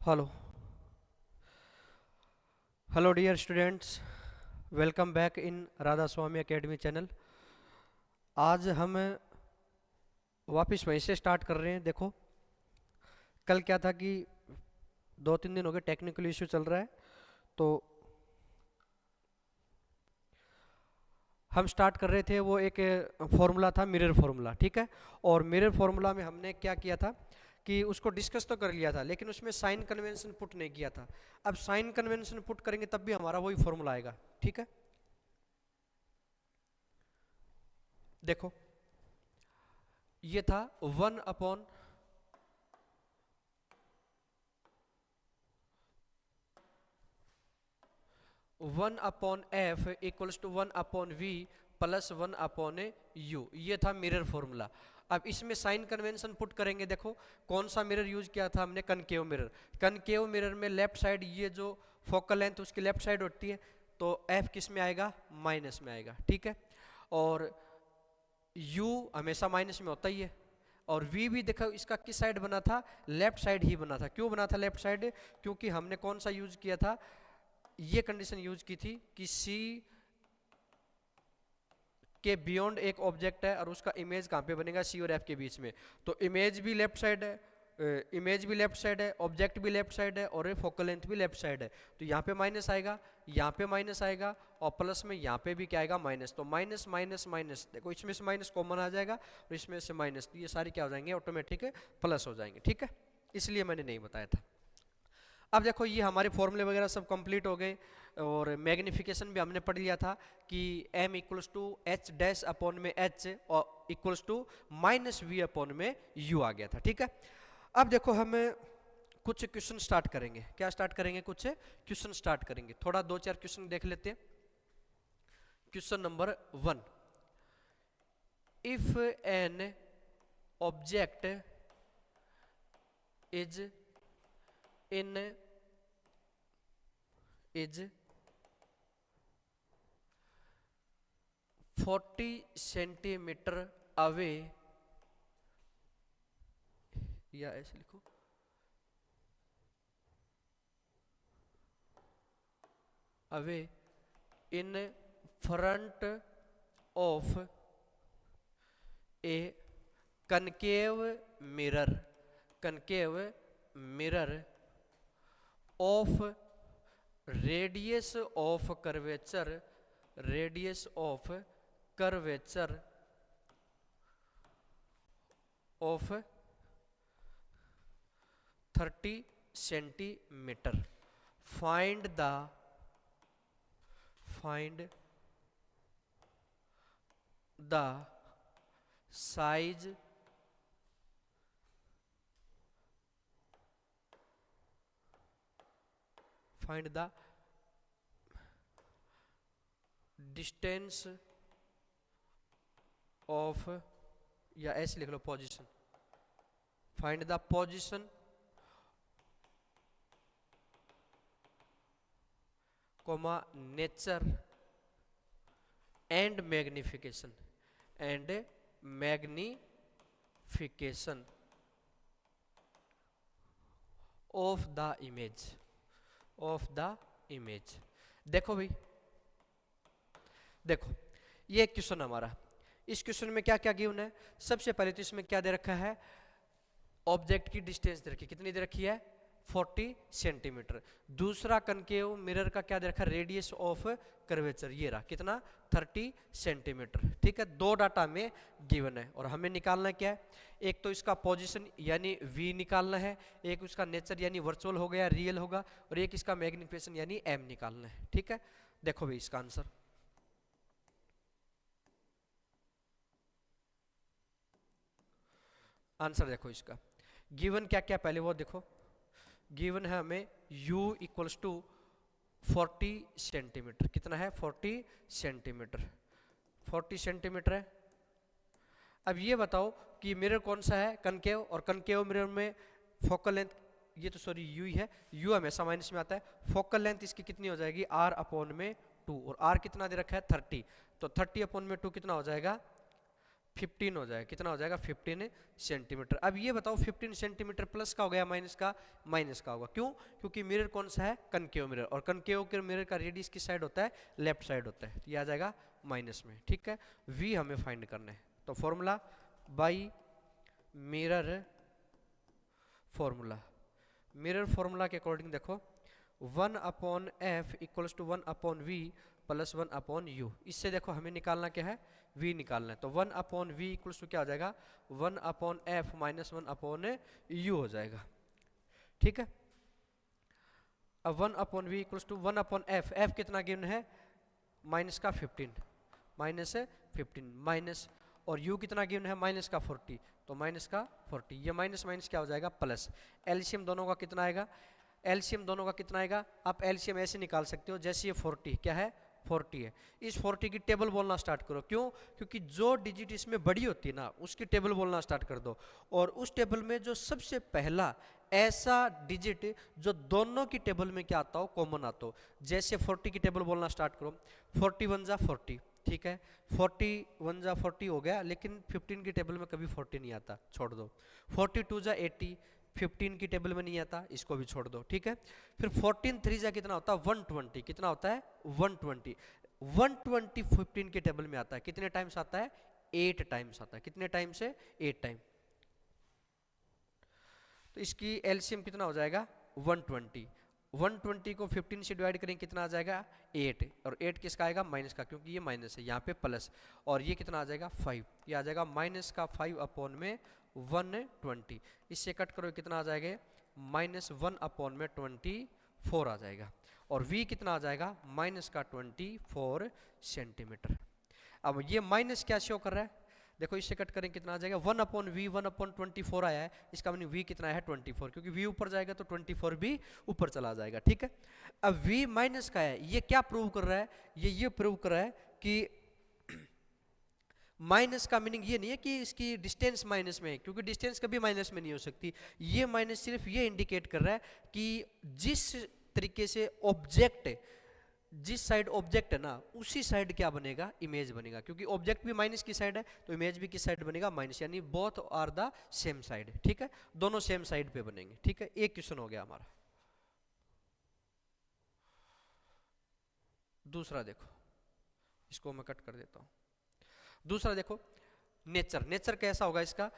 Hello hello dear students, welcome back in Radha Swami academy channel. आज हम वापस वहीं से स्टार्ट कर रहे हैं। देखो, कल क्या था कि 2-3 दिन हो गए टेक्निकल इशू चल रहा है, तो हम स्टार्ट कर रहे थे। वो एक फॉर्मूला था, मिरर फॉर्मूला, ठीक है। और मिरर फॉर्मूला में हमने क्या किया था कि उसको डिस्कस तो कर लिया था, लेकिन उसमें साइन कन्वेंशन पुट नहीं किया था। अब साइन कन्वेंशन पुट करेंगे तब भी हमारा वही फॉर्मूला आएगा, ठीक है। देखो, ये था 1/f equals to 1/v plus 1/u। ये था मिरर फॉर्मूला। अब इसमें साइन कन्वेंशन पुट करेंगे। देखो, कौन सा मिरर यूज किया था हमने? Concave mirror. कनकेव मिरर में लेफ्ट साइड, ये जो फोकल लेंथ उसकी लेफ्ट साइड होती है, तो f किस में आएगा? माइनस में आएगा, ठीक है। और u हमेशा माइनस में होता ही है। और v भी देखो, इसका किस साइड बना था? लेफ्ट साइड ही बना था। क्यों बना था लेफ्ट साइड? क्योंकि हमने कौन सा यूज किया था? ये कंडीशन यूज की थी कि C के बियॉन्ड एक ऑब्जेक्ट है और उसका इमेज कहाँ पे बनेगा? C और F के बीच में। तो इमेज भी लेफ्ट साइड है, इमेज भी लेफ्ट साइड है, ऑब्जेक्ट भी लेफ्ट साइड है, और फोकल लेंथ भी लेफ्ट साइड है। तो यहाँ पे माइनस आएगा, यहाँ पे माइनस आएगा, और प्लस में यहाँ पे भी क्या आएगा? माइनस। तो माइनस माइनस माइनस, देखो इसमें से माइनस कॉमन आ जाएगा और इसमें से माइनस, तो ये सारे क्या हो जाएंगे? ऑटोमेटिक प्लस हो जाएंगे, ठीक है। इसलिए मैंने नहीं बताया था। अब देखो, ये हमारे फॉर्मूले वगैरह सब कंप्लीट हो गए, और मैग्निफिकेशन भी हमने पढ़ लिया था कि m equals to h dash upon में h और equals to minus v upon में u आ गया था, ठीक है। अब देखो, हम कुछ क्वेश्चन स्टार्ट करेंगे। क्या स्टार्ट करेंगे? कुछ क्वेश्चन स्टार्ट करेंगे। थोड़ा 2-4 क्वेश्चन देख लेते हैं। Question number 1, if an object is in is 40 centimetre away, या ऐसे लिखो, away in front of a concave mirror, concave mirror of radius of curvature, radius of curvature of 30 centimetre. Find the size find the distance of, या ऐसे लिख लो, position. Find the position comma nature and magnification, and magnification of the image, of the image. देखो भाई, देखो ये एक question हमारा। इस क्वेश्चन में क्या क्या गिवन है? सबसे पहले तो इसमें क्या दे रखा है? ऑब्जेक्ट की डिस्टेंस दे रखी है। कितनी दे रखी है? 40 सेंटीमीटर। दूसरा, कनकेव मिरर का क्या दे रखा है? रेडियस ऑफ कर्वेचर, ये रहा कितना? 30 सेंटीमीटर, ठीक है। दो डाटा में गिवन है और हमें निकालना क्या है? एक तो इसका पोजीशन यानी v निकालना है, एक उसका नेचर यानी वर्चुअल हो गया, रियल होगा, और एक इसका मैग्निफिकेशन यानी m निकालना है, ठीक है। देखो भाई इसका आंसर, आंसर देखो इसका। गिवन क्या क्या पहले वो देखो। गिवन है हमें u इक्वल्स टू 40 सेंटीमीटर। कितना है? 40 सेंटीमीटर, 40 सेंटीमीटर है। अब ये बताओ कि मिरर कौन सा है? कनकेव, और कनकेव मिरर में फोकल लेंथ, ये तो सॉरी यू ही है, यू हमेशा माइनस में आता है। फोकल लेंथ इसकी कितनी हो जाएगी? r अपॉन में 2, और r कितना दे रखा है? 30। तो 30 अपॉन में 2 कितना हो जाएगा? 15 हो जाएगा, कितना हो जाएगा 15 सेंटीमीटर। अब ये बताओ 15 सेंटीमीटर प्लस का हो गया माइनस का, माइनस का होगा, क्यों? क्योंकि मिरर कौन सा है, कनकेव मिरर, और कनकेव के मिरर का रेडियस किस साइड होता है, लेफ्ट साइड होता है, तो ये आ जाएगा माइनस में, ठीक है। v हमें फाइंड करना है, तो formula by mirror formula, mirror formula के अकॉर्डिंग देखो 1/f equals to 1/v plus 1/u। इससे देखो हमें निकालना क्या है, v निकालना है, तो 1/v इक्वल्स टू क्या हो जाएगा 1/f माइनस 1/u हो जाएगा, ठीक है। अब 1/v equals to 1/f, f कितना गिवन है माइनस का 15, माइनस 15 माइनस, और u कितना गिवन है माइनस का 40, तो माइनस का 40, ये माइनस माइनस क्या हो जाएगा प्लस। एलसीएम दोनों का कितना आएगा, एलसीएम दोनों का कितना आएगा, आप एलसीएम ऐसे निकाल सकते हो जैसे ये 40 क्या है 40 है, इस 40 की टेबल बोलना स्टार्ट करो, क्यों? क्योंकि जो डिजिट इसमें बड़ी होती है ना उसकी टेबल बोलना स्टार्ट कर दो, और उस टेबल में जो सबसे पहला ऐसा डिजिट जो दोनों की टेबल में क्या आता हो, कॉमन आता हो, जैसे 40 की टेबल बोलना स्टार्ट करो, 41 जा 40, ठीक है, 41 जा 40 हो गया, लेकिन 15 की टेबल में कभी 40 नहीं आता, छोड़ दो। 42 जा 80, 15 की टेबल में नहीं आता, इसको भी छोड़ दो, ठीक है। फिर 14 3 जा कितना होता है 120, कितना होता है 120, 120 15 की टेबल में आता है, कितने टाइम्स आता है 8 टाइम्स आता है, कितने टाइम से 8 टाइम, तो इसकी एलसीएम कितना हो जाएगा 120, 120 को 15 से डिवाइड करेंगे कितना आ जाएगा 8, और 8 किसका आएगा माइनस का, क्योंकि ये माइनस है, यहाँ पे प्लस, और ये कितना आ जाएगा 5, ये आ जाएगा माइनस का 5 अपॉन में 120, इससे कट करो कितना आ जाएगा माइनस 1 अपॉन में 24 आ जाएगा, और v कितना आ जाएगा माइनस का 24 सेंटीमीटर। अब ये माइनस क्या शो कर रहा है, देखो इससे कट करें कितना आ जाएगा 1/v 1/24 आया है, इसका मीनिंग v कितना है 24, क्योंकि v ऊपर जाएगा तो 24 भी ऊपर चला जाएगा, ठीक है। अब v माइनस का है, ये क्या प्रूव कर रहा है, ये प्रूव कर रहा है कि माइनस का मीनिंग ये नहीं है कि इसकी डिस्टेंस माइनस में है, क्योंकि डिस्टेंस कभी माइनस में नहीं हो सकती, ये माइनस सिर्फ ये इंडिकेट कर रहा है कि जिस तरीके से ऑब्जेक्ट, जिस साइड ऑब्जेक्ट है ना उसी साइड क्या बनेगा इमेज बनेगा, क्योंकि ऑब्जेक्ट भी माइनस की साइड है तो इमेज भी किस साइड बनेगा माइनस, यानी both are the same side, ठीक है, दोनों सेम साइड पे बनेंगे, ठीक है। एक क्वेश्चन हो गया हमारा। दूसरा देखो, इसको मैं कट कर देता हूं। दूसरा देखो नेचर, नेचर कैसा होगा इसका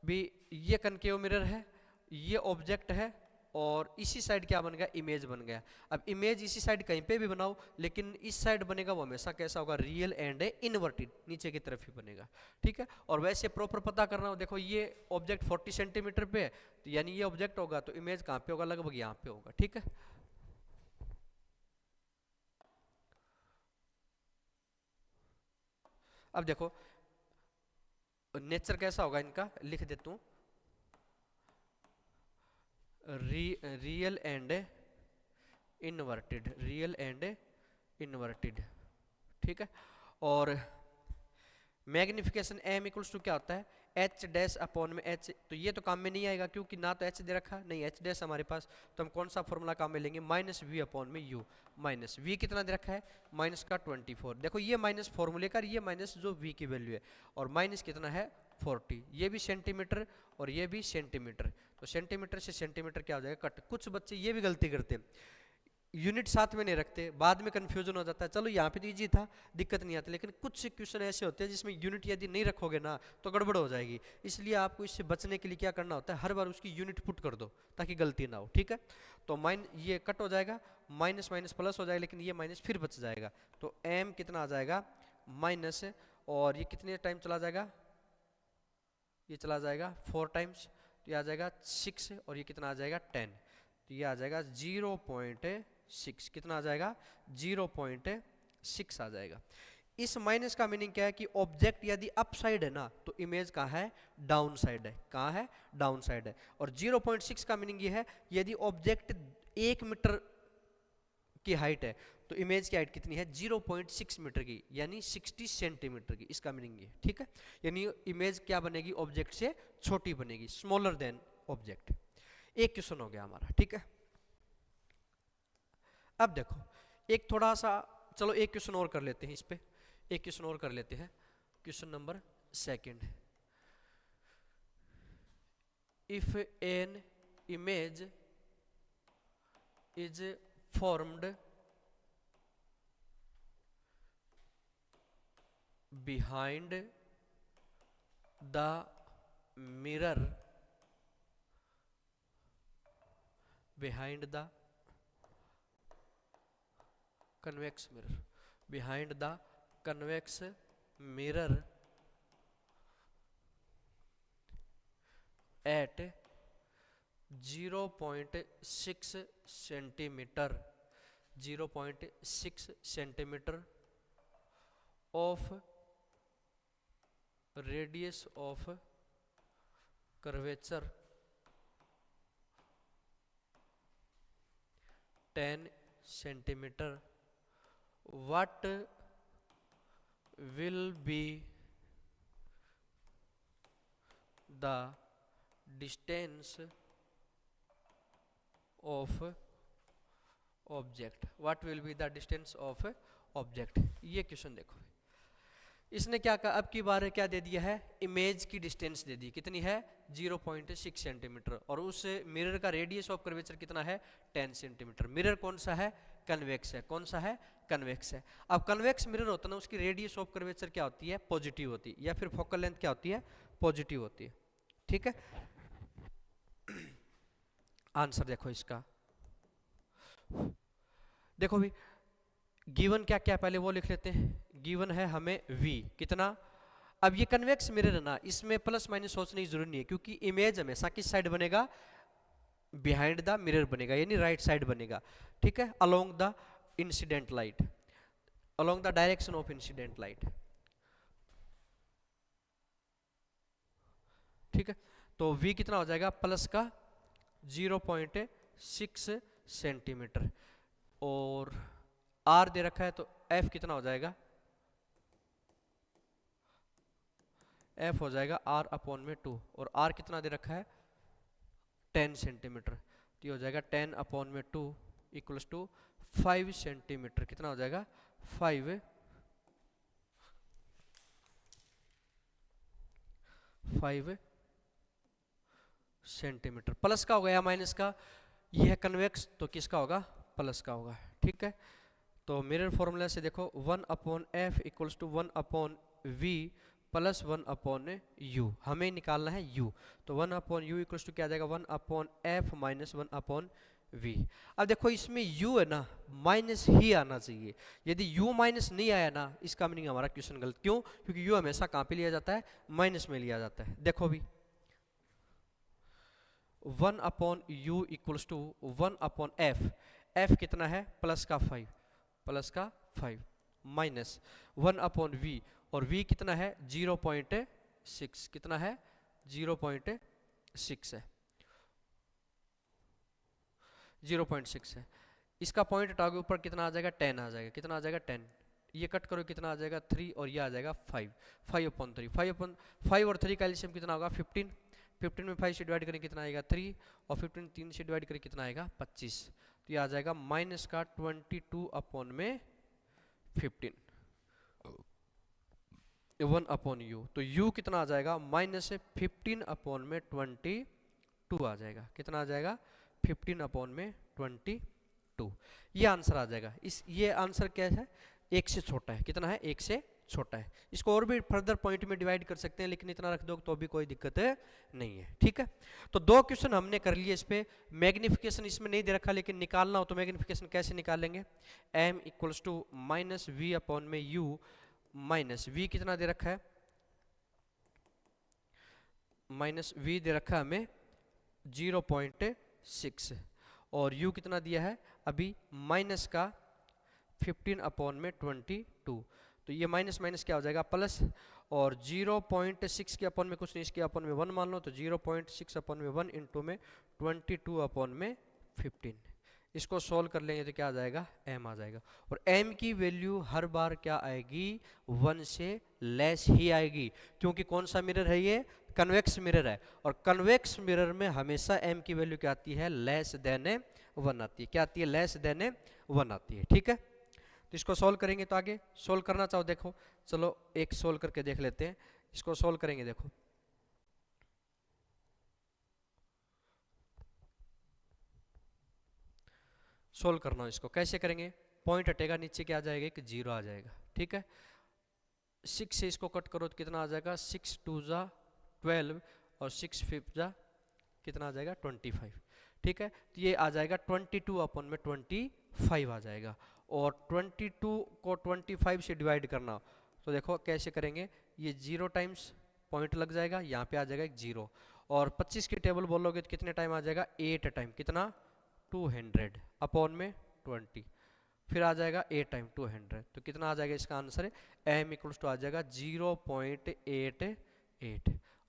भी, ये कनकेव मिरर है, ये ऑब्जेक्ट है, और इसी साइड क्या बन गया इमेज बन गया। अब इमेज इसी साइड कहीं पे भी बनाओ, लेकिन इस साइड बनेगा वो हमेशा कैसा होगा रियल एंड इनवर्टेड, नीचे की तरफ ही बनेगा, ठीक है। और वैसे प्रॉपर पता करना हो, देखो ये ऑब्जेक्ट 40 सेंटीमीटर पे है, तो यानी ये ऑब्जेक्ट होगा तो इमेज कहाँ पे होगा, लगभग यहाँ पे होगा, ठीक है। अब देखो नेचर कैसा होगा इनका, लिख देता हूं, real and inverted, real and inverted, ठीक है। और मैग्निफिकेशन m इक्वल्स टू क्या होता है h डैश अपॉन में h, तो ये तो काम में नहीं आएगा क्योंकि ना तो h दे रखा नहीं h डैश हमारे पास, तो हम कौन सा फॉर्मूला काम में लेंगे माइनस v अपॉन में u, माइनस v कितना दे रखा है माइनस का 24, देखो ये माइनस फॉर्मूले का, ये माइनस जो v की वैल्यू है, और माइनस कितना है 40, ये भी सेंटीमीटर और ये भी सेंटीमीटर, तो सेंटीमीटर से सेंटीमीटर क्या हो जाएगा कट। कुछ बच्चे ये भी गलती करते हैं, यूनिट साथ में नहीं रखते, बाद में कंफ्यूजन हो जाता है, चलो यहाँ पे तो इजी था दिक्कत नहीं आती, लेकिन कुछ क्वेश्चन ऐसे होते हैं जिसमें यूनिट यदि नहीं रखोगे ना तो गड़बड़ हो जाएगी, इसलिए आपको इससे बचने के लिए क्या करना होता है हर बार उसकी यूनिट पुट कर दो ताकि गलती ना हो, ठीक है। तो ये कट हो जाएगा, माइनस माइनस प्लस हो जाएगा, लेकिन ये माइनस फिर बच जाएगा, तो m कितना आ जाएगा माइनस, और ये कितने टाइम चला जाएगा, ये चला जाएगा 4 टाइम्स, तो ये आ जाएगा 6, और ये कितना आ जाएगा 10, तो ये आ जाएगा 0.6, कितना आ जाएगा 0.6 आ जाएगा। इस माइनस का मीनिंग क्या है कि ऑब्जेक्ट यदि अप साइड है ना तो इमेज कहाँ है डाउन साइड है, कहाँ है डाउन साइड है। और 0.6 का मीनिंग ये है यदि ऑब्जेक्ट 1 मीटर की हाइट है तो इमेज की हाइट कितनी है 0.6 मीटर की, यानी 60 सेंटीमीटर की, इसका मीनिंग ये, ठीक है। यानी इमेज क्या बनेगी ऑब्जेक्ट से छोटी बनेगी, स्मॉलर देन ऑब्जेक्ट। एक क्वेश्चन हो गया हमारा, ठीक है। अब देखो एक थोड़ा सा, चलो एक क्वेश्चन और कर लेते हैं इस पे, एक क्वेश्चन और कर लेते हैं, question number second. If an image is formed behind the mirror, behind the convex mirror, behind the convex mirror at 0.6 centimeter, 0.6 centimeter of radius of curvature 10 centimeter, what will be the distance of object, what will be the distance of object. ये question देखो, इसने क्या कहा, अब की बार क्या दे दिया है, इमेज की डिस्टेंस दे दी, कितनी है 0.6 सेंटीमीटर, और उस मिरर का रेडियस ऑफ कर्वेचर कितना है 10 सेंटीमीटर. मिरर कौन सा है, कन्वेक्स है. कौन सा है, कन्वेक्स है. अब कन्वेक्स मिरर होता है ना, उसकी रेडियस ऑफ कर्वेचर क्या होती है, पॉजिटिव होती है, या फिर फोकल लेंथ क्या होती है, पॉजिटिव होती है. ठीक है, आंसर देखो इसका. देखो भी गिवन क्या क्या, पहले वो लिख लेते हैं. गिवन है हमें v कितना. अब ये कन्वेक्स मिरर है ना, इसमें प्लस माइनस सोचने की जरूरत नहीं है, क्योंकि इमेज हमेशा किस साइड बनेगा, बिहाइंड द मिरर बनेगा, यानी राइट साइड बनेगा. ठीक है, along the incident light, along the direction of incident light. ठीक है, तो v कितना हो जाएगा, प्लस का 0.6 सेंटीमीटर, और r दे रखा है तो f कितना हो जाएगा, f हो जाएगा r अपॉन में 2, और r कितना दे रखा है 10 सेंटीमीटर, तो ये हो जाएगा 10 अपॉन में 2 इक्वल्स टू 5 सेंटीमीटर. कितना हो जाएगा 5 सेंटीमीटर. प्लस का हो गया माइनस का, ये है कन्वेक्स तो किसका होगा, प्लस का होगा. ठीक है, तो मिरर फॉर्मूला से देखो 1 upon F equals to 1 upon V plus 1 upon U, हमें निकालना है u, तो 1 अपॉन यू इक्वल्स टू क्या आ जाएगा, 1 upon F minus 1 upon v. अब देखो इसमें u है ना, माइनस ही आना चाहिए. यदि u माइनस नहीं आया ना, इसका मीनिंग हमारा क्वेश्चन गलत. क्यों, क्योंकि u हमेशा कहाँ पे लिया जाता है, माइनस में लिया जाता है. देखो भी 1 upon U equals to 1 upon F, F कितना है प्लस का 5, प्लस का 5 माइनस 1 अपॉन वी, और v कितना है 0.6, कितना है 0.6 है, 0.6 है. इसका पॉइंट हटाओगे ऊपर कितना आ जाएगा 10 आ जाएगा, कितना आ जाएगा 10, ये कट करो कितना आ जाएगा 3, और ये आ जाएगा 5, 5 अपॉन 3, 5 और 3 का एलसीएम कितना होगा 15, 15 में 5 से डिवाइड करें कितना आएगा 3, और 15 3 से डिवाइड करें कितना आएगा 25, तो ये आ जाएगा माइनस का 22 अपॉन में 15, 1 अपॉन यू, तो u कितना आ जाएगा माइनस 15 अपॉन में 22 आ जाएगा. कितना आ जाएगा 15 अपॉन में 22, ये आंसर आ जाएगा. ये आंसर क्या है, 1 से छोटा है. कितना है 1 से छोटा है. इसको और भी फर्दर पॉइंट में डिवाइड कर सकते हैं, लेकिन इतना रख दो तो भी कोई दिक्कत नहीं है. ठीक है, तो 2 क्वेश्चन हमने कर लिए. इस पे मैग्निफिकेशन इसमें नहीं दे रखा, लेकिन निकालना हो तो मैग्निफिकेशन कैसे निकालेंगे, m equals to minus V upon में u, माइनस v कितना दे रखा है, माइनस v दे रखा है हमें 0.6, और u कितना दिया है अभी माइनस का 15 अपॉन में 22, तो ये माइनस माइनस क्या हो जाएगा प्लस, और 0.6 के अपॉन में कुछ नहीं, इसके अपॉन में 1 मान लो, तो 0.6 अपॉन में 1 इंटू में 22 अपॉन में 15. इसको सॉल्व कर लेंगे तो क्या आ जाएगा m आ जाएगा, और m की वैल्यू हर बार क्या आएगी 1 से लेस ही आएगी, क्योंकि कौन सा मिरर है ये, कन्वेक्स मिरर है, और कन्वेक्स मिरर में हमेशा m की वैल्यू क्या आती है, लेस देन 1 आती है. क्या आती है, लेस देन 1 आती है. ठीक है, तो इसको सॉल्व करेंगे, तो आगे सॉल्व करना चाहो देखो, चलो एक सॉल्व करके देख लेते हैं. इसको सोल्व करेंगे। देखो सोल्व करना हो इसको कैसे करेंगे, पॉइंट हटेगा नीचे क्या आ जाएगा, एक 0 आ जाएगा। ठीक है, 6 से इसको कट करो तो कितना आ जाएगा, 6 2 जा 12 और 6 5 जा कितना आ जाएगा 25। ठीक है, तो ये आ जाएगा 22 अपन में 25 आ जाएगा। और 22 को 25 से डिवाइड करना तो देखो कैसे करेंगे, ये 0 टाइम्स पॉइंट लग जाएगा, यहाँ पे आ जाएगा एक 0। और 25 की टेबल बोलोगे तो कितने टाइम आ जाएगा, 8 टाइम, कितना 200 अपॉन में 20, फिर आ जाएगा 8 टाइम 200, तो कितना आ जाएगा इसका आंसर, m इक्वल्स टू आ जाएगा 0.88।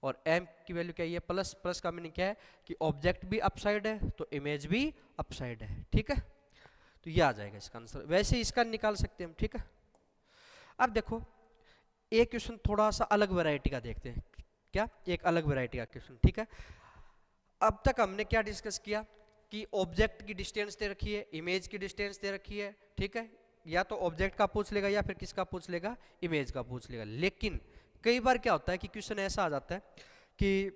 और m की वैल्यू क्या है, प्लस, प्लस का मीनिंग क्या है कि ऑब्जेक्ट भी अपसाइड है तो इमेज भी अपसाइड है। ठीक है, तो ये आ जाएगा इसका आंसर, वैसे इसका निकाल सकते हैं हम। ठीक है, अब देखो एक क्वेश्चन थोड़ा सा अलग वैरायटी का देखते हैं, क्या एक अलग वैरायटी का क्वेश्चन। ठीक है, अब तक हमने क्या डिस्कस किया कि ऑब्जेक्ट की डिस्टेंस दे रखी है, इमेज की डिस्टेंस दे रखी है। ठीक है, या तो ऑब्जेक्ट का पूछ लेगा या फिर किसका पूछ लेगा, इमेज का पूछ लेगा। लेकिन कई बार क्या होता है कि क्वेश्चन ऐसा आ जाता है कि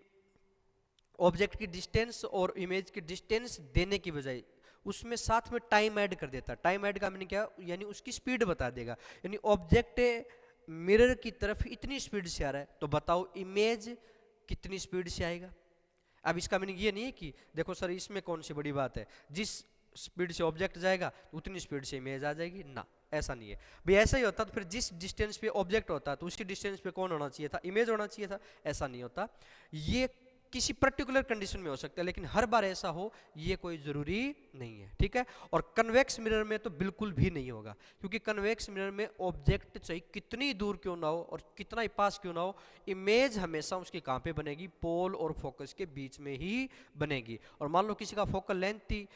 ऑब्जेक्ट की डिस्टेंस और इमेज की डिस्टेंस देने की बजाय उसमें साथ में टाइम ऐड कर देता है। टाइम ऐड का मीनिंग क्या, यानी उसकी स्पीड बता देगा, यानी ऑब्जेक्ट मिरर की तरफ इतनी स्पीड से आ रहा है तो बताओ इमेज कितनी स्पीड से आएगा। अब इसका मीनिंग ये नहीं है कि देखो सर इसमें कौन सी बड़ी बात है, जिस स्पीड से ऑब्जेक्ट जाएगा उतनी स्पीड से इमेज आ जाएगी, ना ऐसा नहीं है भाई। ऐसा ही होता तो फिर जिस डिस्टेंस पे ऑब्जेक्ट होता तो उसी डिस्टेंस पे कौन होना चाहिए था, इमेज होना चाहिए था, ऐसा नहीं होता। ये किसी पर्टिकुलर कंडीशन में हो सकता है लेकिन हर बार ऐसा हो ये कोई जरूरी नहीं है। ठीक है, और कन्वेक्स मिरर में तो बिल्कुल भी नहीं होगा, क्योंकि कन्वेक्स मिरर में ऑब्जेक्ट चाहे कितनी दूर क्यों ना हो और कितना ही पास क्यों ना हो, इमेज हमेशा उसकी कहाँ पे बनेगी, पोल और फोकस के बीच में ही बनेगी। और मान लो किसी का फोकल लेंथ थी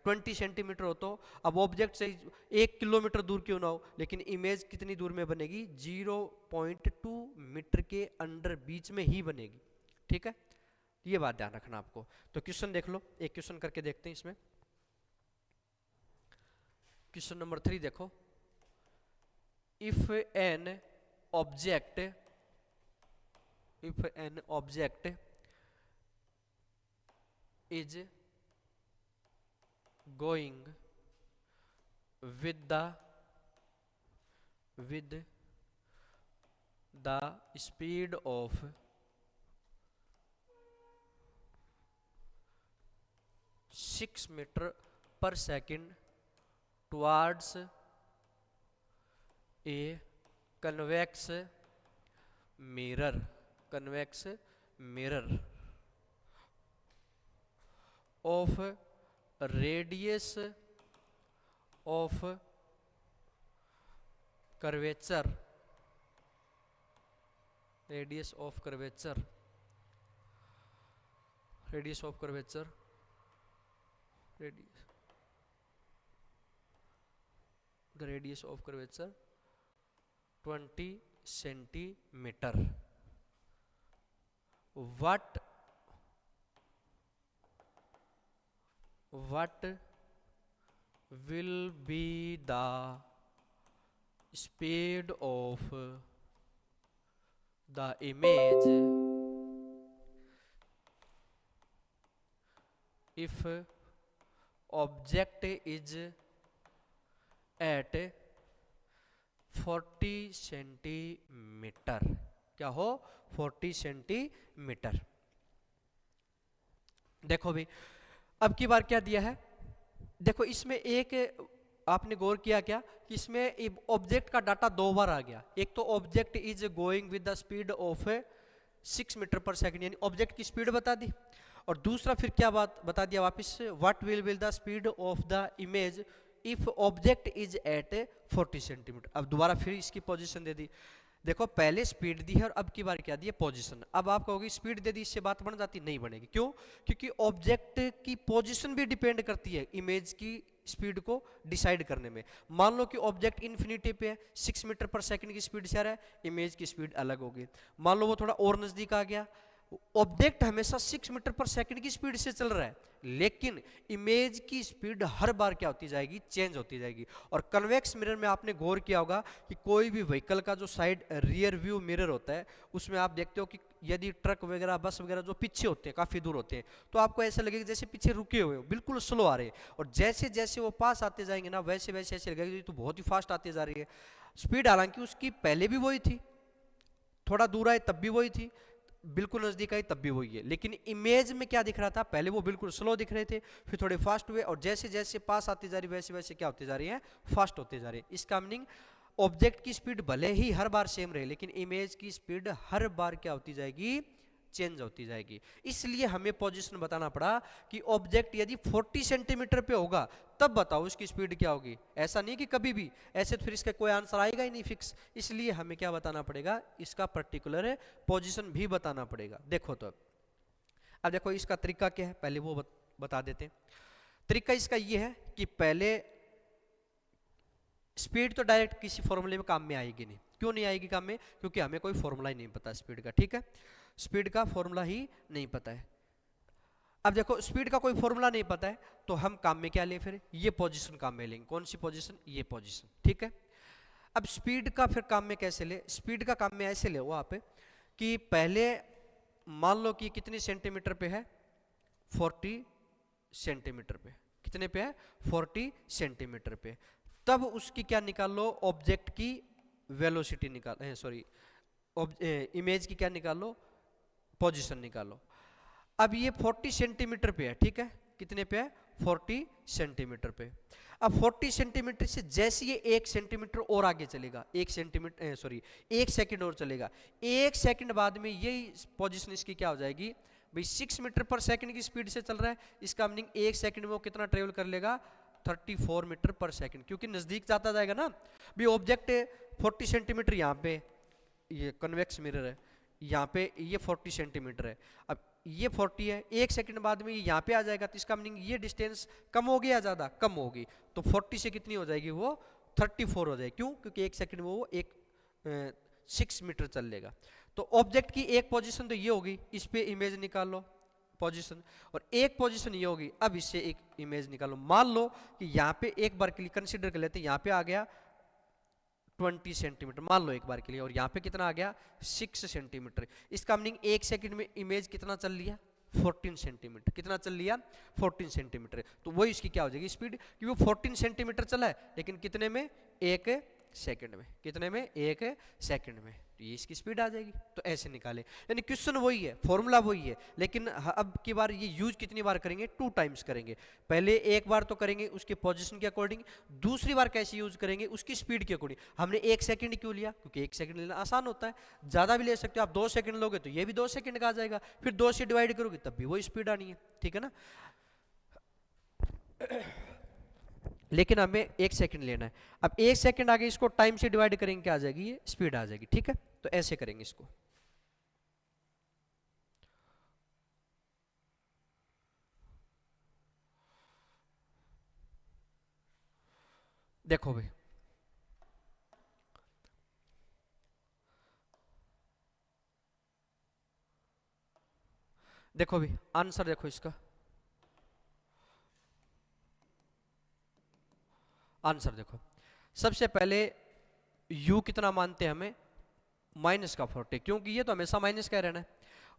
20 सेंटीमीटर हो, तो अब ऑब्जेक्ट से 1 किलोमीटर दूर क्यों ना हो लेकिन इमेज कितनी दूर में बनेगी, 0.2 मीटर के अंडर बीच में ही बनेगी। ठीक है, ये बात ध्यान रखना आपको। तो क्वेश्चन देख लो, एक क्वेश्चन करके देखते हैं इसमें। क्वेश्चन नंबर 3 देखो, if an object is going with the speed of 6 meter per second towards a convex mirror of radius of curvature radius of curvature the radius of curvature 20 centimeter. What will be the speed of the image if object is at 40 centimetre, क्या हो 40 centimetre. देखो भी अब की बार क्या दिया है, देखो इसमें एक आपने गौर किया क्या कि इसमें ऑब्जेक्ट का डाटा 2 बार आ गया। एक तो object is going with the speed of 6 metre पर सेकंड, यानी ऑब्जेक्ट की स्पीड बता दी। और दूसरा फिर क्या बात बता दिया वापस, what will be the speed of the image if object is at 40 centimetre. अब दोबारा फिर इसकी पोजीशन दे दी। देखो पहले स्पीड दी है और अब की बार क्या दी है, पोजीशन। अब आप कहोगे स्पीड दे दी इससे बात बन जाती, नहीं बनेगी। क्यों? क्योंकि ऑब्जेक्ट की पोजीशन भी डिपेंड करती है इमेज की स्पीड को डिसाइड करने में। मान लो कि ऑब्जेक्ट इन्फिनिटी पे है, 6 मीटर पर सेकंड की स्पीड से आ रहा है, इमेज की स्पीड अलग होगी। मान लो वो थोड़ा और नजदीक आ गया, ऑब्जेक्ट हमेशा 6 मीटर पर सेकंड की स्पीड से चल रहा है, लेकिन इमेज की स्पीड हर बार क्या होती जाएगी, चेंज होती जाएगी। और कन्वेक्स मिरर में आपने गौर किया होगा कि कोई भी व्हीकल का जो साइड रियर व्यू मिरर होता है, उसमें आप देखते हो कि यदि ट्रक वगैरह बस वगैरह जो पीछे होते हैं, काफी दूर होते हैं, तो आपको ऐसा लगेगा जैसे पीछे रुके हुए हो, बिल्कुल स्लो आ रहे हैं। और जैसे जैसे वो पास आते जाएंगे ना, वैसे वैसे ऐसे लगेगा ये तो बहुत ही फास्ट आते जा रही है। स्पीड हालांकि उसकी पहले भी वही थी, थोड़ा दूर आए तब भी वही थी, बिल्कुल नजदीक आई तब भी वही है। लेकिन इमेज में क्या दिख रहा था, पहले वो बिल्कुल स्लो दिख रहे थे, फिर थोड़े फास्ट हुए, और जैसे जैसे पास आती जा रही वैसे वैसे क्या होते जा रही है, फास्ट होते जा रही है। इसका मीनिंग ऑब्जेक्ट की स्पीड भले ही हर बार सेम रहे, लेकिन इमेज की स्पीड हर बार क्या होती जाएगी, चेंज होती जाएगी। इसलिए हमें पोजीशन बताना पड़ा कि ऑब्जेक्ट यदि 40 सेंटीमीटर पे होगा तब बताओ उसकी स्पीड क्या होगी। ऐसा नहीं कि कभी भी, ऐसे तो फिर इसका कोई आंसर आएगा ही नहीं फिक्स। इसलिए हमें क्या बताना पड़ेगा, इसका पर्टिकुलर पोजीशन भी बताना पड़ेगा। देखो तो अब देखो इसका तरीका क्या है, पहले वो बता देते हैं। तरीका इसका ये है कि पहले स्पीड तो डायरेक्ट किसी फॉर्मूले में काम में आएगी नहीं। क्यों नहीं आएगी काम में, क्योंकि हमें कोई फॉर्मूला ही नहीं पता स्पीड का, ठीक है, स्पीड का फॉर्मूला ही नहीं पता है। अब देखो स्पीड का कोई फॉर्मूला नहीं पता है, तो हम काम में क्या लें, फिर ये पोजीशन काम में लेंगे। कौन सी पोजीशन, ये पोजीशन, ठीक है। अब स्पीड का फिर काम में कैसे ले, स्पीड का काम में ऐसे ले वो आप कि पहले मान लो कि कितनी सेंटीमीटर पे है, 40 सेंटीमीटर पे, कितने पे है, 40 सेंटीमीटर पे। तब उसकी क्या निकाल लो, ऑब्जेक्ट की वेलोसिटी निकाल, सॉरी इमेज की क्या निकाल लो, पोजीशन निकालो। अब ये 40 सेंटीमीटर पे है, ठीक है, कितने पे है, 40 सेंटीमीटर पे। अब 40 सेंटीमीटर से जैसे ये 1 सेंटीमीटर और आगे चलेगा, 1 सेंटीमीटर सॉरी 1 सेकंड और चलेगा, 1 सेकंड बाद में यही पोजीशन इसकी क्या हो जाएगी भाई, 6 मीटर पर सेकंड की स्पीड से चल रहा है। इसका मीनिंग 1 सेकंड में वो कितना ट्रेवल कर लेगा, 34 मीटर पर सेकंड, क्योंकि नजदीक जाता जाएगा ना। भी ऑब्जेक्ट 40 सेंटीमीटर यहाँ पे, ये कन्वेक्स मिरर है, यहाँ पे ये 40 सेंटीमीटर है। अब ये 40 है, 1 सेकंड बाद में ये यहाँ पे आ जाएगा, तो इसका मीनिंग ये डिस्टेंस कम हो गया, ज़्यादा कम होगी। तो 40 से कितनी हो जाएगी, वो 34 हो जाएगी। क्यों, क्योंकि 1 सेकंड में वो 6 मीटर चल लेगा। तो ऑब्जेक्ट की एक पोजीशन तो ये होगी, इस पे इमेज निकाल लो पोजीशन, और एक पोजीशन ये होगी। अब इससे एक इमेज निकालो। मान लो कि यहाँ पे एक बार के लिए कंसिडर कर लेते हैं, यहाँ पे आ गया 20 सेंटीमीटर, मान लो एक बार के लिए, और यहाँ पे कितना आ गया 6 सेंटीमीटर। इसका मीनिंग 1 सेकंड में इमेज कितना चल लिया, 14 सेंटीमीटर। कितना चल लिया, 14 सेंटीमीटर। तो वही इसकी क्या हो जाएगी स्पीड, क्योंकि वो 14 सेंटीमीटर चला है, लेकिन कितने में, 1 सेकंड में, कितने में, 1 सेकंड में। तो ये इसकी स्पीड आ जाएगी। तो ऐसे निकाले, यानी क्वेश्चन वही है, फॉर्मूला वही है, लेकिन अब की बार ये यूज कितनी बार करेंगे, 2 टाइम्स करेंगे। पहले एक बार तो करेंगे उसके पोजीशन के अकॉर्डिंग, दूसरी बार कैसे यूज करेंगे, उसकी स्पीड के अकॉर्डिंग। हमने 1 सेकंड क्यों लिया, क्योंकि 1 सेकंड लेना आसान होता है, ज्यादा भी ले सकते हो आप। 2 सेकंड लोगे तो ये भी 2 सेकंड का आ जाएगा, फिर 2 से डिवाइड करोगे तब भी वही स्पीड आनी है, ठीक है ना। लेकिन हमें 1 सेकंड लेना है। अब 1 सेकंड आगे इसको टाइम से डिवाइड करेंगे, क्या आ जाएगी, ये स्पीड आ जाएगी, ठीक है। तो ऐसे करेंगे इसको। देखो भाई, देखो भाई आंसर देखो इसका, आंसर देखो। सबसे पहले u कितना मानते हैं हमें, माइनस का 40, क्योंकि ये तो हमेशा माइनस का रहना है।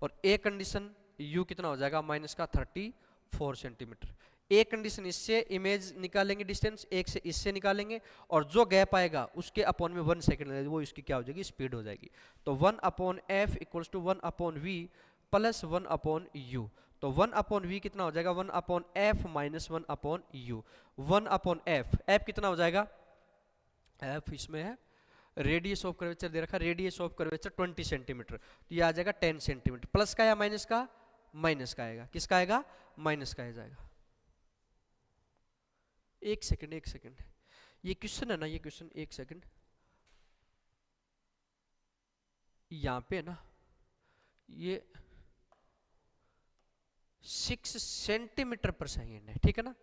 और एक कंडीशन u कितना हो जाएगा, माइनस का 34 सेंटीमीटर। एक कंडीशन इससे इमेज निकालेंगे, डिस्टेंस एक से इससे निकालेंगे, और जो गैप आएगा उसके अपॉन में 1 सेकंड, वो इसकी क्या हो जाएगी, स्पीड हो जाएगी। तो 1/f equals to 1/v plus 1/u। तो 1/v कितना हो जाएगा, 1/f minus 1/u। 1/f, f कितना हो जाएगा, f इसमें है रेडियस ऑफ कर्वेचर दे रखा, रेडियस ऑफ कर्वेचर 20 सेंटीमीटर, तो ये आ जाएगा 10 सेंटीमीटर। प्लस का या माइनस का, माइनस का आएगा, किसका आएगा, माइनस का आ जाएगा। एक सेकंड, एक सेकंड, ये क्वेश्चन है ना, ये क्वेश्चन, एक सेकंड, यहाँ पे ना ये 6 सेंटीमीटर पर सेकेंड है, ठीक है ना।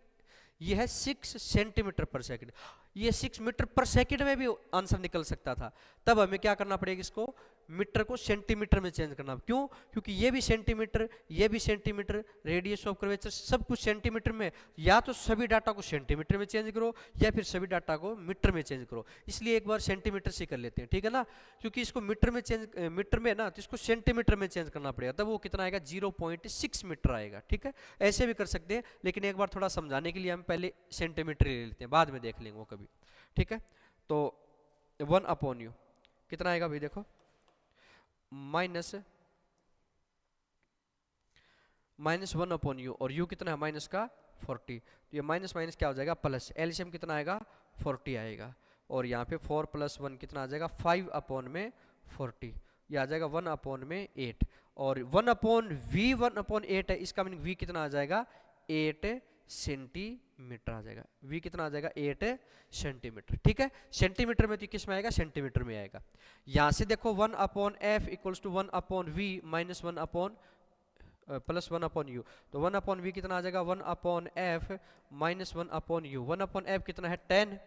ये है 6 सेंटीमीटर पर सेकंड, ये 6 मीटर पर सेकंड में भी आंसर निकल सकता था। तब हमें क्या करना पड़ेगा, इसको मीटर को सेंटीमीटर में चेंज करना। क्यों? क्योंकि ये भी सेंटीमीटर, ये भी सेंटीमीटर, रेडियस ऑफ कर्वेचर सब कुछ सेंटीमीटर में। या तो सभी डाटा को सेंटीमीटर में चेंज करो या फिर सभी डाटा को मीटर में चेंज करो। इसलिए एक बार सेंटीमीटर से कर लेते हैं, ठीक है ना, क्योंकि इसको मीटर में चेंज, मीटर में ना, तो इसको सेंटीमीटर में चेंज करना पड़ेगा, तब वो कितना आएगा 0.6 मीटर आएगा। ठीक है, ऐसे भी कर सकते हैं, लेकिन एक बार थोड़ा समझाने के लिए हम पहले सेंटीमीटर ले लेते हैं, बाद में देख लेंगे वो कभी। ठीक है, तो 1/u कितना आएगा भाई, देखो माइनस 1/u, और u कितना है माइनस का 40, तो ये माइनस माइनस क्या हो जाएगा प्लस, एलसीएम कितना आएगा 40 आएगा, और यहाँ पे 4 + 1 कितना आ जाएगा 5/40, ये आ जाएगा 1/8, और 1/v 1/8 है, इसका मीनिंग v कितना आ जाएगा 8 सेंटीमीटर आ जाएगा, v कितना आ जाएगा 8 सेंटीमीटर। ठीक है, सेंटीमीटर में तो किस में आएगा, सेंटीमीटर में आएगा। यहाँ से देखो 1/f = 1/v minus 1 plus 1/u, तो 1/v कितना आ जाएगा 1/f माइनस 1/u, 1/f कितना है 10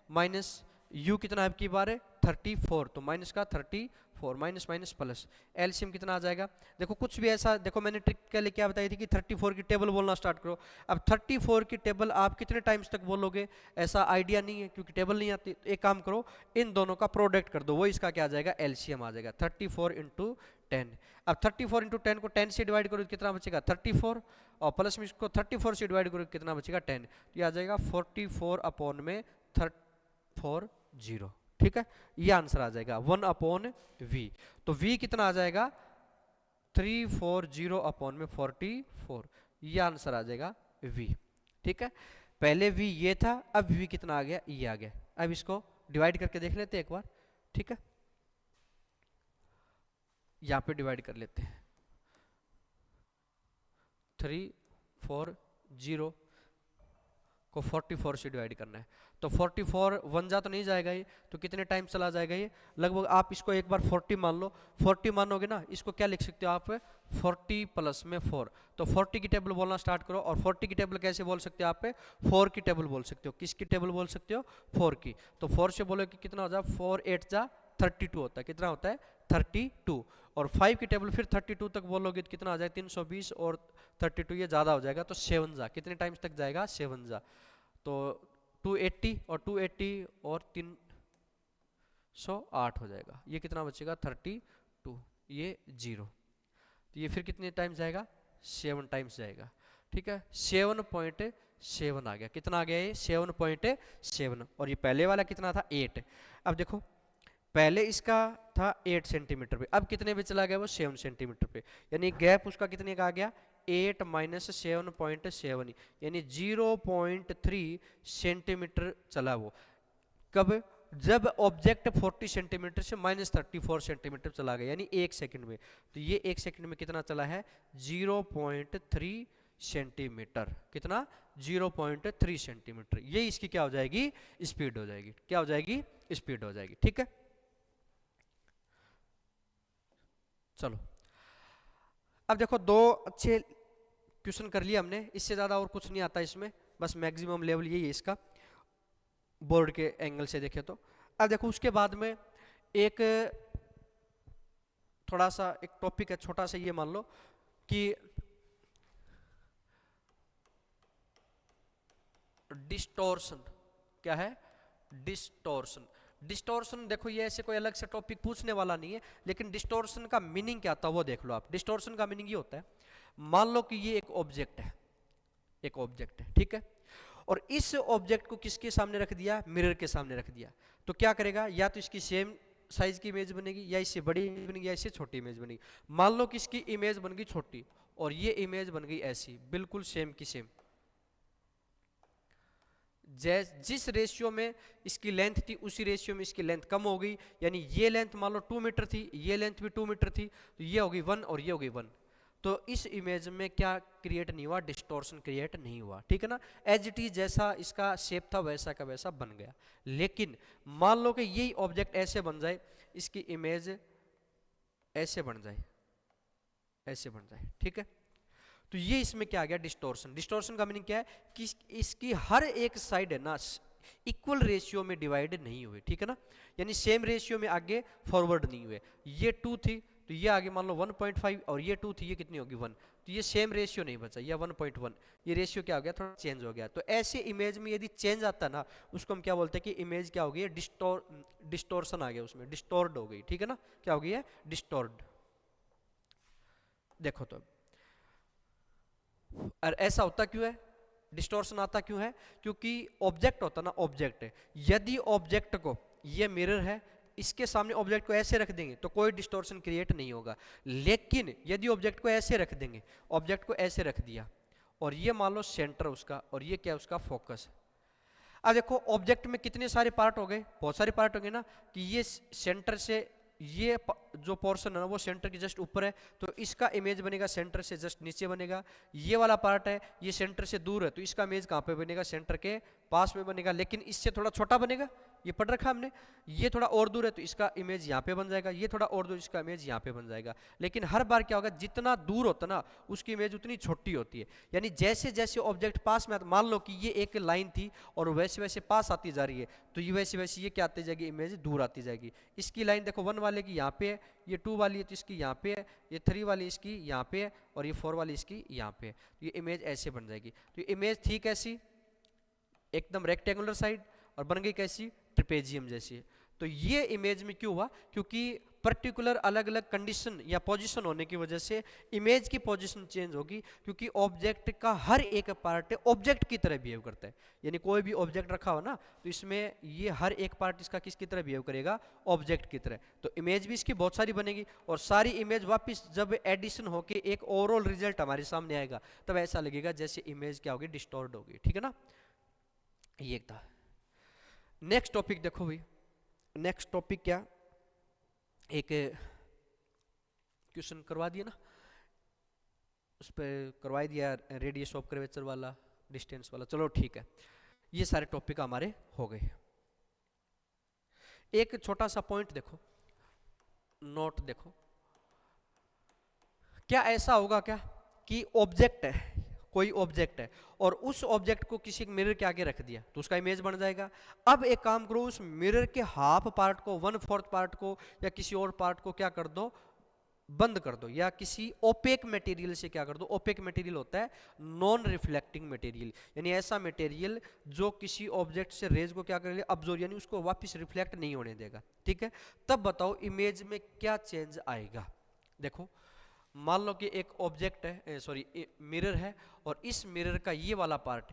माइनस u कितना है आपकी बार 34, तो माइनस का 34, माइनस माइनस प्लस, एलसीएम कितना आ जाएगा। देखो कुछ भी ऐसा, देखो मैंने ट्रिक के लिए क्या बताई थी कि 34 की टेबल बोलना स्टार्ट करो। अब 34 की टेबल आप कितने टाइम्स तक बोलोगे ऐसा आइडिया नहीं है, क्योंकि टेबल नहीं आती। एक काम करो, इन दोनों का प्रोडक्ट कर दो, वो इसका क्या आ जाएगा एलसीएम आ जाएगा 34 × 10। अब 34 × 10 को 10 से डिवाइड करो तो कितना बचेगा 34, और प्लस में इसको 34 से डिवाइड करो कितना बचेगा 10, तो ये आ जाएगा 44/340। ठीक है, ये आंसर आ जाएगा 1/v, तो v कितना आ जाएगा 340/44, ये आंसर आ जाएगा v। ठीक है, पहले v ये था, अब v कितना आ गया, ये आ गया। अब इसको डिवाइड करके देख लेते हैं एक बार। ठीक है, यहाँ पे डिवाइड कर लेते हैं, 340 को 44 से डिवाइड करना है, तो 44 1 जा तो नहीं जाएगा ये, तो कितने टाइम चला जाएगा ये, लगभग आप इसको एक बार 40 मान लो, 40 मानोगे ना, इसको क्या लिख सकते हो आप 40 प्लस में 4, तो 40 की टेबल बोलना स्टार्ट करो। और 40 की टेबल कैसे बोल सकते हो आप 4 की टेबल बोल सकते हो। किसकी टेबल बोल सकते हो 4 की, तो 4 से बोलो कि कितना हो जाए 4 8 जा 32 होता है, कितना होता है 32, और 5 की टेबल फिर 32 तक बोलोगे तो कितना आ जाएगा 320, और 32 ये ज़्यादा हो जाएगा, तो 7 जा कितने टाइम्स तक जाएगा 7 जा, तो 280 और 280 और 308 हो जाएगा, ये कितना बचेगा 32, ये 0, तो ये फिर कितने टाइम्स जाएगा 7 टाइम्स जाएगा। ठीक है, 7.7 आ गया, कितना आ गया ये 7.7, और ये पहले वाला कितना था 8। अब देखो पहले इसका था 8 सेंटीमीटर पे, अब कितने पे चला गया वो 7 सेंटीमीटर पे, यानी गैप उसका कितने का आ गया 8 - 7.7, यानी 0.3 सेंटीमीटर चला वो। कब? जब ऑब्जेक्ट 40 सेंटीमीटर से -34 सेंटीमीटर चला गया, यानी 1 सेकंड में। तो ये 1 सेकंड में कितना चला है 0.3 सेंटीमीटर, कितना 0.3 सेंटीमीटर, ये इसकी क्या हो जाएगी स्पीड हो जाएगी, क्या हो जाएगी स्पीड हो जाएगी। ठीक है, चलो अब देखो 2 अच्छे क्वेश्चन कर लिया हमने, इससे ज़्यादा और कुछ नहीं आता इसमें, बस मैक्सिमम लेवल यही है इसका बोर्ड के एंगल से देखें तो। अब देखो उसके बाद में एक थोड़ा सा एक टॉपिक है छोटा सा, ये मान लो कि डिस्टॉर्शन, क्या है डिस्टॉर्शन। डिस्टॉर्शन देखो ये ऐसे कोई अलग से टॉपिक पूछने वाला नहीं है, लेकिन डिस्टॉर्शन का मीनिंग क्या होता है वो देख लो आप। डिस्टॉर्शन का मीनिंग ये होता है, मान लो कि ये एक ऑब्जेक्ट है, एक ऑब्जेक्ट है, ठीक है, और इस ऑब्जेक्ट को किसके सामने रख दिया, मिरर के सामने रख दिया, तो क्या करेगा, या तो इसकी सेम साइज की इमेज बनेगी, या इससे बड़ी इमेज बनेगी, या इससे छोटी इमेज बनेगी। मान लो कि इसकी इमेज बन गई छोटी और ये इमेज बन गई ऐसी, बिल्कुल सेम की सेम, जिस रेशियो में इसकी लेंथ थी उसी रेशियो में इसकी लेंथ कम हो गई, यानी ये लेंथ मान लो 2 मीटर थी, ये लेंथ भी 2 मीटर थी, तो ये हो गई 1 और ये हो गई 1, तो इस इमेज में क्या क्रिएट नहीं हुआ, डिस्टॉर्शन क्रिएट नहीं हुआ। ठीक है ना, एज इट इज जैसा इसका शेप था वैसा का वैसा बन गया। लेकिन मान लो कि यही ऑब्जेक्ट ऐसे बन जाए, इसकी इमेज ऐसे बन जाए, ऐसे बन जाए, ठीक है, तो ये इसमें क्या आ गया डिस्टॉर्शन। डिस्टॉर्शन का मीनिंग क्या है कि इसकी हर एक साइड है ना, इक्वल रेशियो में डिवाइड नहीं हुए, ठीक है ना, यानी सेम रेशियो में आगे फॉरवर्ड नहीं हुए। ये 2 थी तो ये आगे मान लो 1.5 और ये 2 थी, ये कितनी होगी 1, तो ये सेम रेशियो नहीं बचा, ये 1.1, ये रेशियो क्या हो गया, थोड़ा चेंज हो गया। तो ऐसे इमेज में यदि चेंज आता ना, उसको हम क्या बोलते हैं कि इमेज क्या हो गई है, डिस्टोर्शन आ गया उसमें, डिस्टोर्ड हो गई, ठीक है ना, क्या हो गई है, डिस्टोर्ड। देखो तो और ऐसा होता क्यों है, डिस्टॉर्शन आता क्यों है, क्योंकि ऑब्जेक्ट होता ना, ऑब्जेक्ट है, यदि ऑब्जेक्ट को, ये मिरर है, इसके सामने ऑब्जेक्ट को ऐसे रख देंगे तो कोई डिस्टॉर्शन क्रिएट नहीं होगा। लेकिन यदि ऑब्जेक्ट को ऐसे रख देंगे, ऑब्जेक्ट को ऐसे रख दिया और ये मान लो सेंटर उसका और ये क्या उसका फोकस। अब देखो ऑब्जेक्ट में कितने सारे पार्ट हो गए, बहुत सारे पार्ट हो गए ना, कि ये सेंटर से ये जो पोर्शन है ना वो सेंटर के जस्ट ऊपर है, तो इसका इमेज बनेगा सेंटर से जस्ट नीचे बनेगा। ये वाला पार्ट है ये सेंटर से दूर है, तो इसका इमेज कहाँ पे बनेगा, सेंटर के पास में बनेगा, लेकिन इससे थोड़ा छोटा बनेगा, ये पढ़ रखा हमने। ये थोड़ा और दूर है तो इसका इमेज यहाँ पे बन जाएगा, ये थोड़ा और दूर, इसका इमेज यहाँ पे बन जाएगा। लेकिन हर बार क्या होगा, जितना दूर होता ना उसकी इमेज उतनी छोटी होती है। यानी जैसे जैसे ऑब्जेक्ट पास में आता, मान लो कि ये एक लाइन थी और वैसे वैसे पास आती जा रही है, तो ये वैसे वैसे ये क्या आती जाएगी, इमेज दूर आती जाएगी। इसकी लाइन देखो 1 वाले की यहाँ पे है, ये 2 वाली है तो इसकी यहाँ पे है, ये 3 वाली इसकी यहाँ पे है और ये 4 वाली इसकी यहाँ पे है, तो ये इमेज ऐसे बन जाएगी। तो ये इमेज थी कैसी, एकदम रेक्टेंगुलर साइड, और बन गई कैसी, ट्रिपेजियम जैसी। तो ये इमेज में क्यों हुआ, क्योंकि पर्टिकुलर अलग अलग कंडीशन या पोजीशन होने की वजह से इमेज की पोजीशन चेंज होगी, क्योंकि ऑब्जेक्ट का हर एक पार्ट ऑब्जेक्ट की तरह बिहेव करता है। यानी कोई भी ऑब्जेक्ट रखा हो ना, तो इसमें ये हर एक पार्ट इसका किसकी तरह बिहेव करेगा, ऑब्जेक्ट की तरह। तो इमेज भी इसकी बहुत सारी बनेगी और सारी इमेज वापस जब एडिशन होके एक ओवरऑल रिजल्ट हमारे सामने आएगा, तब ऐसा लगेगा जैसे इमेज क्या होगी, डिस्टॉर्ट होगी, ठीक है ना। ये था। नेक्स्ट टॉपिक देखो भाई, नेक्स्ट टॉपिक क्या, एक क्वेश्चन करवा दिया ना, उस पर करवा दिया, रेडियस ऑफ कर्वेचर वाला, डिस्टेंस वाला, चलो ठीक है। ये सारे टॉपिक हमारे हो गए। एक छोटा सा पॉइंट देखो, नोट देखो, क्या ऐसा होगा क्या कि ऑब्जेक्ट है, कोई ऑब्जेक्ट है और उस ऑब्जेक्ट को किसी मिरर के आगे रख दिया तो उसका इमेज बन जाएगा। अब एक काम करो, उस मिरर के हाफ पार्ट को, 1/4 पार्ट को या किसी और पार्ट को क्या कर दो, बंद कर दो, या किसी ओपेक मटेरियल से क्या कर दो। ओपेक मटेरियल होता है नॉन रिफ्लेक्टिंग मटेरियल, यानी ऐसा मटेरियल जो किसी ऑब्जेक्ट से रेज को क्या करेगा, अब्जॉर्ब, यानी उसको वापस रिफ्लेक्ट नहीं होने देगा, ठीक है। तब बताओ इमेज में क्या चेंज आएगा। देखो मान लो कि एक ऑब्जेक्ट है, सॉरी मिरर है, और इस मिरर का ये वाला पार्ट,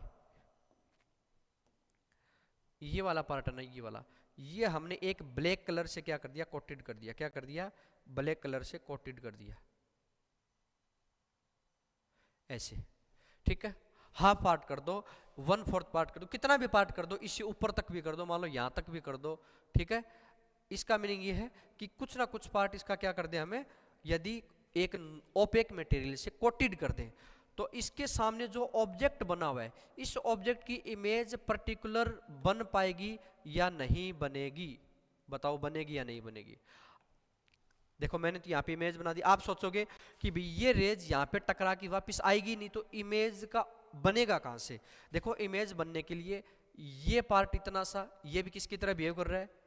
ये वाला पार्ट है ना, ये वाला, ये हमने एक ब्लैक कलर से क्या कर दिया, कोटेड कर दिया। क्या कर दिया, ब्लैक कलर से कोटेड कर दिया, ऐसे, ठीक है। हाफ पार्ट कर दो, 1/4 पार्ट कर दो, कितना भी पार्ट कर दो, इससे ऊपर तक भी कर दो, मान लो यहां तक भी कर दो, ठीक है। इसका मीनिंग ये है कि कुछ ना कुछ पार्ट इसका क्या कर दे हमें, यदि एक ओपेक मटेरियल से कोटेड कर दें, तो इसके सामने जो ऑब्जेक्ट बना हुआ है, इस ऑब्जेक्ट की इमेज पर्टिकुलर बन पाएगी या नहीं बनेगी, बताओ बनेगी या नहीं बनेगी। देखो मैंने तो यहाँ पे इमेज बना दी, आप सोचोगे कि भाई ये रेज यहाँ पे टकरा के वापस आएगी नहीं, तो इमेज का बनेगा कहाँ से। देखो इमेज बनने के लिए ये पार्ट इतना सा, ये भी किसकी तरह बिहेव कर रहा है,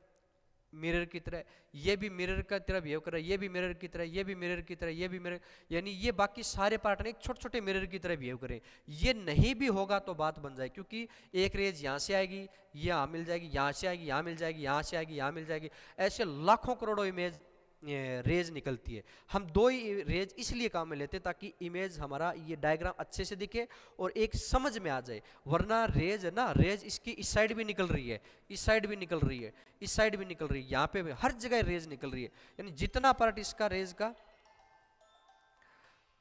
मिरर की तरह, ये भी मिरर की तरह बिहेव कर रहा है, ये भी मिरर की तरह, ये भी मिरर की तरह, ये भी मिरर, यानी ये बाकी सारे पार्ट ने एक छोटे छोटे मिरर की तरह बिहेव करें। ये नहीं भी होगा तो बात बन जाए, क्योंकि एक रेज यहाँ से आएगी, ये यहाँ मिल जाएगी, यहाँ से आएगी, यहाँ मिल जाएगी, यहाँ से आएगी, यहाँ मिल जाएगी, ऐसे लाखों करोड़ों इमेज रेज निकलती है। हम 2 ही रेज इसलिए काम में लेते हैं ताकि इमेज हमारा ये डायग्राम अच्छे से दिखे और एक समझ में आ जाए। वरना रेज है ना, रेज इसकी इस साइड भी निकल रही है, इस साइड भी निकल रही है, इस साइड भी निकल रही है, यहाँ पे भी हर जगह रेज निकल रही है। यानी जितना पार्ट इसका रेज का,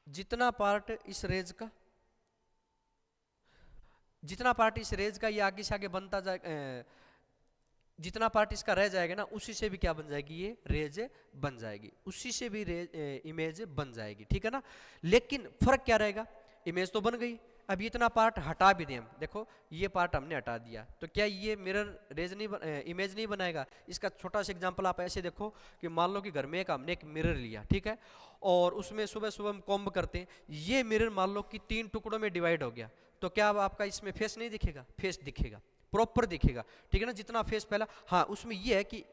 जितना पार्ट इस रेज का, जितना पार्ट इस रेज का ये आगे से आगे बनता जाए, जितना पार्ट इसका रह जाएगा ना, उसी से भी क्या बन जाएगी, ये रेज बन जाएगी, उसी से भी इमेज बन जाएगी, ठीक है ना। लेकिन फर्क क्या रहेगा, इमेज तो बन गई, अब इतना पार्ट हटा भी दें हम, देखो ये पार्ट हमने हटा दिया, तो क्या ये मिरर रेज नहीं इमेज नहीं बनाएगा। इसका छोटा सा एग्जांपल आप ऐसे देखो कि मान लो कि घर में एक हमने एक मिरर लिया, ठीक है, और उसमें सुबह सुबह हम कॉम्ब करते हैं, ये मिरर मान लो कि 3 टुकड़ों में डिवाइड हो गया, तो क्या अब आपका इसमें फेस नहीं दिखेगा, फेस दिखेगा, प्रॉपर दिखेगा, ठीक है ना, जितना फेस पहला। हाँ उसमें ये है कि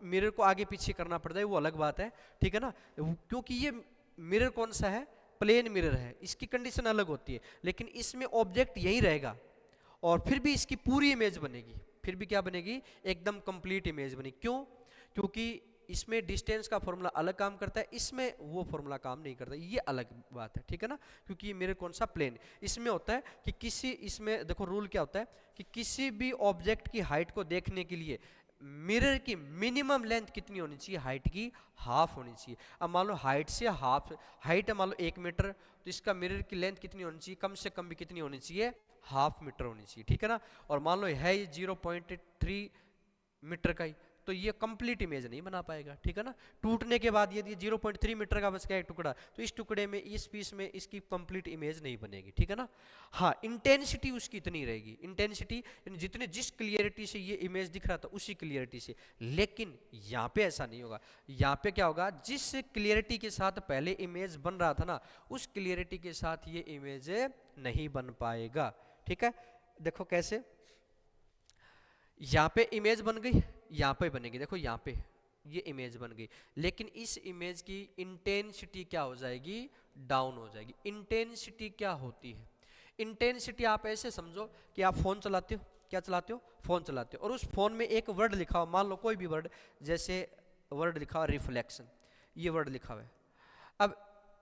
मिरर को आगे पीछे करना पड़ता है, वो अलग बात है, ठीक है ना, क्योंकि ये मिरर कौन सा है, प्लेन मिरर है, इसकी कंडीशन अलग होती है, लेकिन इसमें ऑब्जेक्ट यही रहेगा और फिर भी इसकी पूरी इमेज बनेगी, फिर भी क्या बनेगी, एकदम कंप्लीट इमेज बनेगी। क्यों, क्योंकि इसमें डिस्टेंस का फॉर्मूला अलग काम करता है, इसमें वो फॉर्मूला काम नहीं करता, ये अलग बात है, ठीक है ना, क्योंकि ये मेरे कौन सा प्लेन, इसमें होता है कि किसी, इसमें देखो रूल क्या होता है कि किसी भी ऑब्जेक्ट की हाइट को देखने के लिए मिरर की मिनिमम लेंथ कितनी होनी चाहिए, हाइट की हाफ होनी चाहिए। अब मान लो हाइट से हाफ, हाइट है मान लो 1 मीटर, तो इसका मिरर की लेंथ कितनी होनी चाहिए, कम से कम भी कितनी होनी चाहिए, हाफ मीटर होनी चाहिए, ठीक है ना। और मान लो है ये 0.3 मीटर का ही, तो ये कंप्लीट इमेज नहीं बना पाएगा, ठीक है ना। टूटने के बाद यदि 0.3 मीटर का बच गया एक टुकड़ा, तो इस टुकड़े में, इस पीस में इसकी कंप्लीट इमेज नहीं बनेगी, ठीक है ना। हाँ इंटेंसिटी उसकी इतनी रहेगी, इंटेंसिटी जितने, जिस क्लियरिटी से ये इमेज दिख रहा था उसी क्लियरिटी से, लेकिन यहाँ पे ऐसा नहीं होगा। यहाँ पे क्या होगा, जिस क्लियरिटी के साथ पहले इमेज बन रहा था ना, उस क्लियरिटी के साथ ये इमेज नहीं बन पाएगा, ठीक है। देखो कैसे, यहाँ पे इमेज बन गई, यहाँ पे बनेगी, देखो यहाँ पे ये इमेज बन गई, लेकिन इस इमेज की इंटेंसिटी क्या हो जाएगी, डाउन हो जाएगी। इंटेंसिटी क्या होती है, इंटेंसिटी आप ऐसे समझो कि आप फोन चलाते हो, क्या चलाते हो, फोन चलाते हो, और उस फोन में एक वर्ड लिखा हो, मान लो कोई भी वर्ड, जैसे वर्ड लिखा हुआ रिफ्लेक्शन, ये वर्ड लिखा हुआ है। अब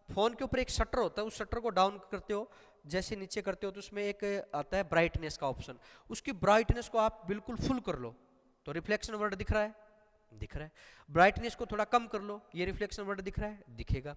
फोन के ऊपर एक शटर होता है, उस शटर को डाउन करते हो, जैसे नीचे करते हो तो उसमें एक आता है ब्राइटनेस का ऑप्शन, उसकी ब्राइटनेस को आप बिल्कुल फुल कर लो तो रिफ्लेक्शन वर्ड दिख रहा है, दिख रहा है। ब्राइटनेस को थोड़ा कम कर लो, ये रिफ्लेक्शन वर्ड दिख रहा है, दिखेगा।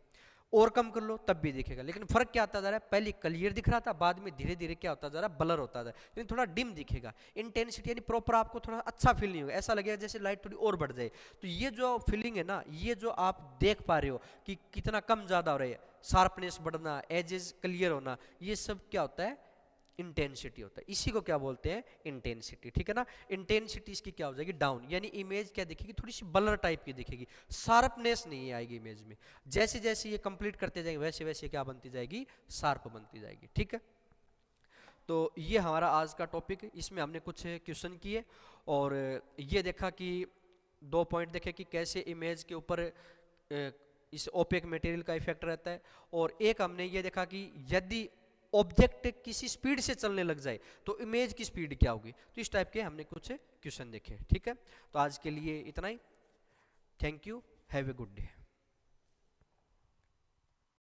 और कम कर लो तब भी दिखेगा, लेकिन फर्क क्या आता जा रहा है, पहले क्लियर दिख रहा था, बाद में धीरे धीरे क्या होता जा रहा है, ब्लर होता जा रहा है, लेकिन थोड़ा डिम दिखेगा। इंटेंसिटी यानी प्रॉपर आपको थोड़ा अच्छा फील नहीं होगा, ऐसा लगेगा जैसे लाइट थोड़ी और बढ़ जाए। तो ये जो फीलिंग है ना, ये जो आप देख पा रहे हो कि कितना कम ज्यादा हो रहा है, शार्पनेस बढ़ना, एजेस क्लियर होना, ये सब क्या होता है, इंटेंसिटी होता है। इसी को क्या बोलते हैं, इंटेंसिटी, ठीक है ना। इंटेंसिटी इसकी क्या हो जाएगी, डाउन, यानी इमेज क्या दिखेगी, थोड़ी सी ब्लर टाइप की दिखेगी, शार्पनेस नहीं आएगी इमेज में। जैसे जैसे ये कंप्लीट करते जाएंगे वैसे वैसे क्या बनती जाएगी, शार्प बनती जाएगी, ठीक है। तो ये हमारा आज का टॉपिक है, इसमें हमने कुछ क्वेश्चन किए और ये देखा कि 2 पॉइंट देखे कि कैसे इमेज के ऊपर इस ओपेक मटेरियल का इफेक्ट रहता है, और एक हमने ये देखा कि यदि ऑब्जेक्ट किसी स्पीड से चलने लग जाए तो इमेज की स्पीड क्या होगी। तो इस टाइप के हमने कुछ क्वेश्चन देखे, ठीक है। तो आज के लिए इतना ही, thank you, have a good day.